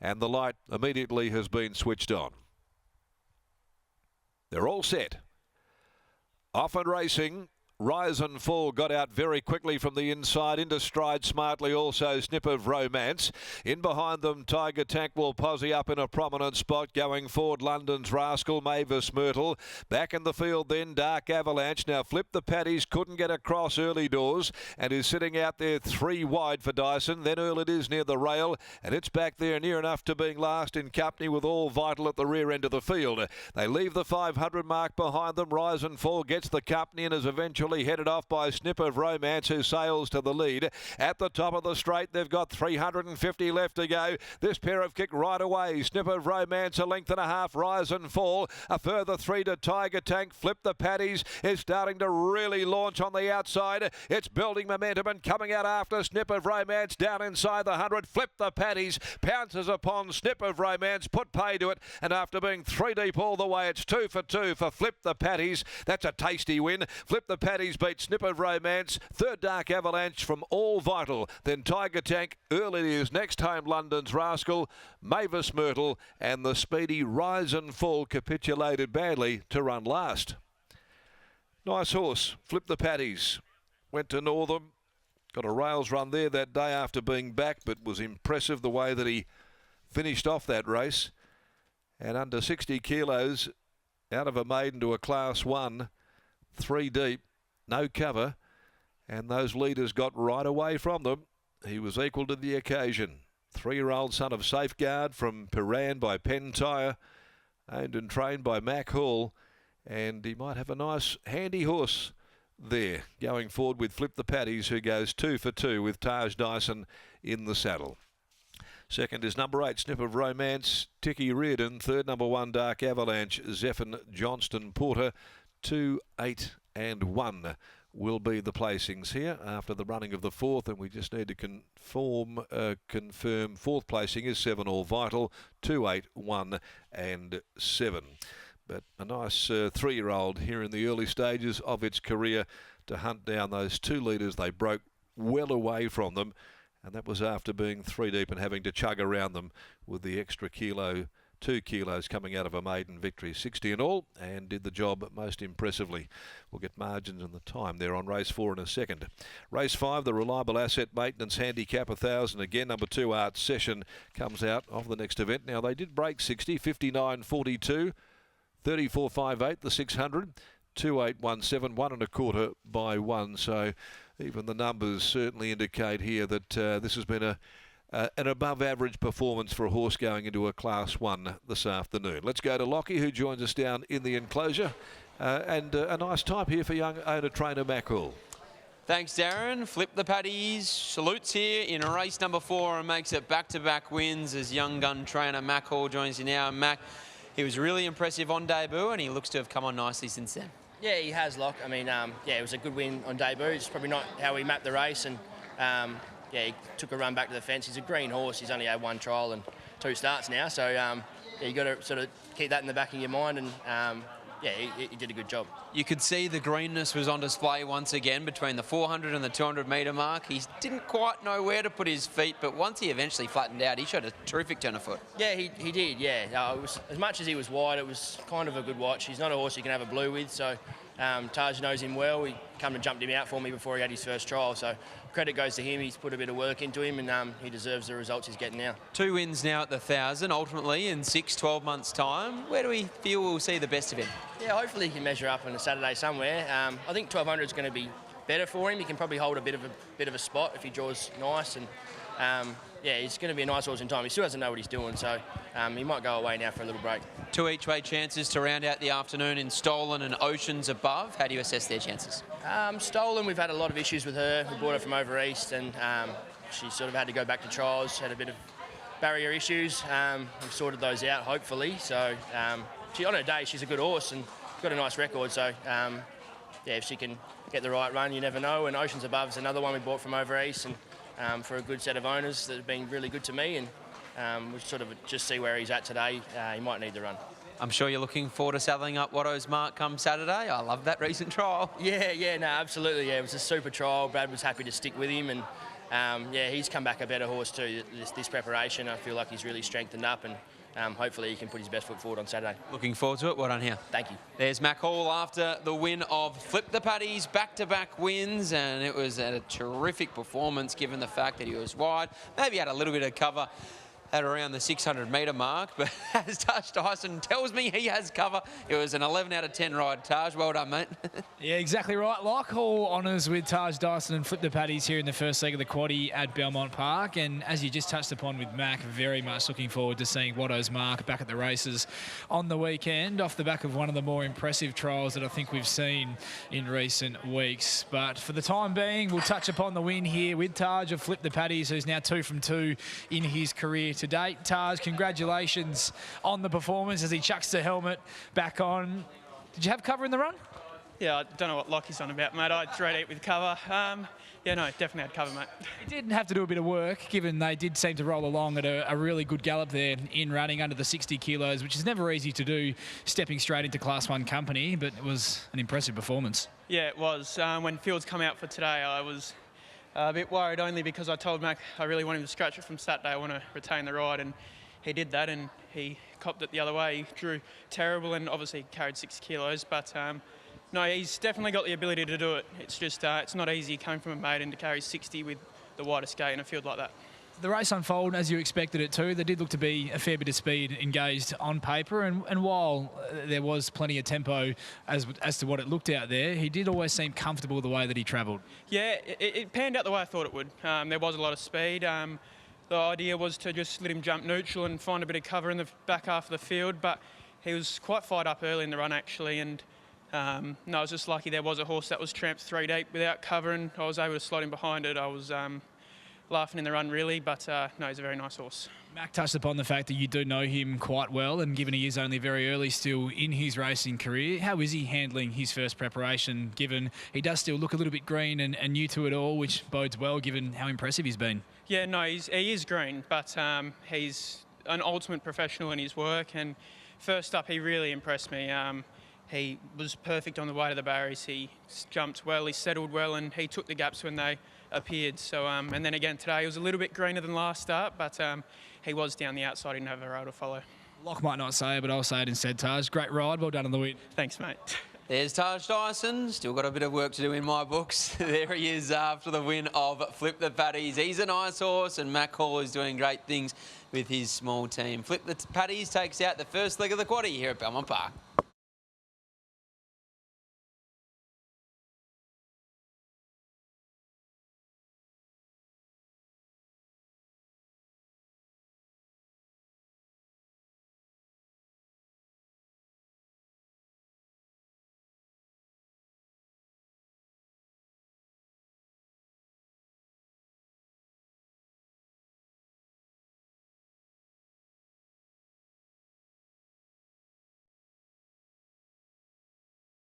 and the light immediately has been switched on. They're all set. Off and racing. Rise and Fall got out very quickly from the inside. Into stride smartly also Snip of Romance. In behind them, Tiger Tank will posse up in a prominent spot. Going forward, London's Rascal, Mavis Myrtle. Back in the field then, Dark Avalanche. Now Flip the Paddies couldn't get across early doors and is sitting out there 3 wide for Dyson. Then Earl It Is near the rail, and it's back there near enough to being last in company with All Vital at the rear end of the field. They leave the 500 mark behind them. Rise and Fall gets the company and is eventually headed off by Snip of Romance, who sails to the lead. At the top of the straight, they've got 350 left to go. This pair have kicked right away. Snip of Romance, a length and a half. Rise and Fall, a further 3 to Tiger Tank. Flip the Paddies is starting to really launch on the outside. It's building momentum and coming out after Snip of Romance down inside the 100. Flip the Paddies pounces upon Snip of Romance, put pay to it, and after being 3 deep all the way, it's 2 for 2 for Flip the Paddies. That's a tasty win. Flip the Paddies beat Snip of Romance. Third, Dark Avalanche from All Vital. Then Tiger Tank. Earl It Is next home, London's Rascal, Mavis Myrtle, and the speedy Rise and Fall capitulated badly to run last. Nice horse, Flip the Paddies. Went to Northam. Got a rails run there that day after being back, but was impressive the way that he finished off that race. And under 60 kilos, out of a maiden to a Class 1, 3 deep. No cover, and those leaders got right away from them. He was equal to the occasion. 3-year-old son of Safeguard from Piran by Penn Tyre, owned and trained by Mac Hall, and he might have a nice handy horse there going forward with Flip the Paddies, who goes 2 for 2 with Taj Dyson in the saddle. Second is number 8, Snip of Romance, Ticky Reardon. Third, number 1, Dark Avalanche, Zephyr Johnston Porter. 2, 8 and 1 will be the placings here after the running of the fourth, and we just need to confirm fourth placing is 7 All Vital, 2, 8, 1 and 7. But a nice 3-year-old here in the early stages of its career to hunt down those 2 leaders. They broke well away from them, and that was after being 3 deep and having to chug around them with the extra 2 kilos coming out of a maiden victory. 60 in all, and did the job most impressively. We'll get margins and the time there on race 4 in a second. Race 5, the Reliable Asset Maintenance Handicap 1,000. Again, number 2, Art Session, comes out of the next event. Now, they did break 60, 59.42, 34.58, the 600, 2.817, 1 1/4 by 1. So even the numbers certainly indicate here that this has been an above-average performance for a horse going into a Class 1 this afternoon. Let's go to Lockie, who joins us down in the enclosure. And a nice type here for young owner-trainer Mac Hall. Thanks, Darren. Flip the Paddies. Salutes here in race number 4 and makes it back-to-back wins as young gun trainer Mac Hall joins you now. Mac, he was really impressive on debut and he looks to have come on nicely since then. Yeah, he has, Lock. I mean, yeah, it was a good win on debut. It's probably not how we mapped the race, and yeah, he took a run back to the fence. He's a green horse. He's only had 1 trial and 2 starts now. So, yeah, you got to sort of keep that in the back of your mind. And, yeah, he did a good job. You could see the greenness was on display once again between the 400 and the 200 metre mark. He didn't quite know where to put his feet, but once he eventually flattened out, he showed a terrific turn of foot. Yeah, he did, yeah. It was, as much as he was wide, it was kind of a good watch. He's not a horse you can have a blue with, so Taj knows him well. He come and jumped him out for me before he had his first trial, so credit goes to him. He's put a bit of work into him, and he deserves the results he's getting now. 2 wins now at the 1,000, ultimately in 12 months' time. Where do we feel we'll see the best of him? Yeah, hopefully he can measure up on a Saturday somewhere. I think 1,200 is going to be better for him. He can probably hold a bit of a spot if he draws nice, and yeah, he's going to be a nice horse in time. He still doesn't know what he's doing, so he might go away now for a little break. 2 each-way chances to round out the afternoon in Stolen and Oceans Above. How do you assess their chances? Stolen, we've had a lot of issues with her. We brought her from over east, and she sort of had to go back to trials, had a bit of barrier issues. We've sorted those out, hopefully. So on her day, she's a good horse and got a nice record. So yeah, if she can get the right run, you never know. And Oceans Above is another one we bought from over east, and for a good set of owners that have been really good to me, and we'll sort of just see where he's at today. He might need the run. I'm sure you're looking forward to saddling up Watto's Mark come Saturday. I love that recent trial. Yeah, no, absolutely. Yeah, it was a super trial. Brad was happy to stick with him, and yeah, he's come back a better horse too this preparation. I feel like he's really strengthened up, and hopefully he can put his best foot forward on Saturday. Looking forward to it. Well done here. Thank you. There's Mac Hall after the win of Flip the Paddies, back-to-back wins, and it was a terrific performance given the fact that he was wide. Maybe had a little bit of cover at around the 600-metre mark, but as Taj Dyson tells me he has cover, it was an 11 out of 10 ride. Taj, well done, mate. Yeah, exactly right. Like all honours with Taj Dyson and Flip the Paddies here in the first leg of the quaddie at Belmont Park. And as you just touched upon with Mac, very much looking forward to seeing Watto's mark back at the races on the weekend off the back of one of the more impressive trials that I think we've seen in recent weeks. But for the time being, we'll touch upon the win here with Taj of Flip the Paddies, who's now 2 from 2 in his career to date. Taj, congratulations on the performance as he chucks the helmet back on. Did you have cover in the run? Yeah, I don't know what Lockie's on about, mate. I straight eat with cover. Yeah, no, definitely had cover, mate. He didn't have to do a bit of work, given they did seem to roll along at a really good gallop there in running under the 60 kilos, which is never easy to do, stepping straight into Class 1 company, but it was an impressive performance. Yeah, it was. When Fields come out for today, I was a bit worried, only because I told Mac I really want him to scratch it from Saturday. I want to retain the ride, and he did that, and he copped it the other way. He drew terrible and obviously carried 6 kilos, but no, he's definitely got the ability to do it. It's just it's not easy coming from a maiden to carry 60 with the widest gate in a field like that. The race unfolded as you expected it to. There did look to be a fair bit of speed engaged on paper, and while there was plenty of tempo as to what it looked out there, he did always seem comfortable the way that he travelled. Yeah, it panned out the way I thought it would. There was a lot of speed. The idea was to just let him jump neutral and find a bit of cover in the back half of the field, but he was quite fired up early in the run actually, and no, I was just lucky there was a horse that was tramped 3 deep without cover, and I was able to slot him behind it. I was laughing in the run really, but no, he's a very nice horse. Mac touched upon the fact that you do know him quite well, and given he is only very early still in his racing career, how is he handling his first preparation, given he does still look a little bit green and new to it all, which bodes well given how impressive he's been? Yeah, no, he is green, but he's an ultimate professional in his work, and first up he really impressed me. He was perfect on the way to the barriers. He jumped well, he settled well, and he took the gaps when they appeared. So, and then again today, he was a little bit greener than last start, but he was down the outside. He didn't have a rail to follow. Locke might not say it, but I'll say it instead, Taj. Great ride, well done on the win. Thanks, mate. There's Taj Dyson. Still got a bit of work to do in my books. There he is after the win of Flip the Paddies. He's a nice horse, and Mac Hall is doing great things with his small team. Flip the Paddies takes out the first leg of the quaddie here at Belmont Park.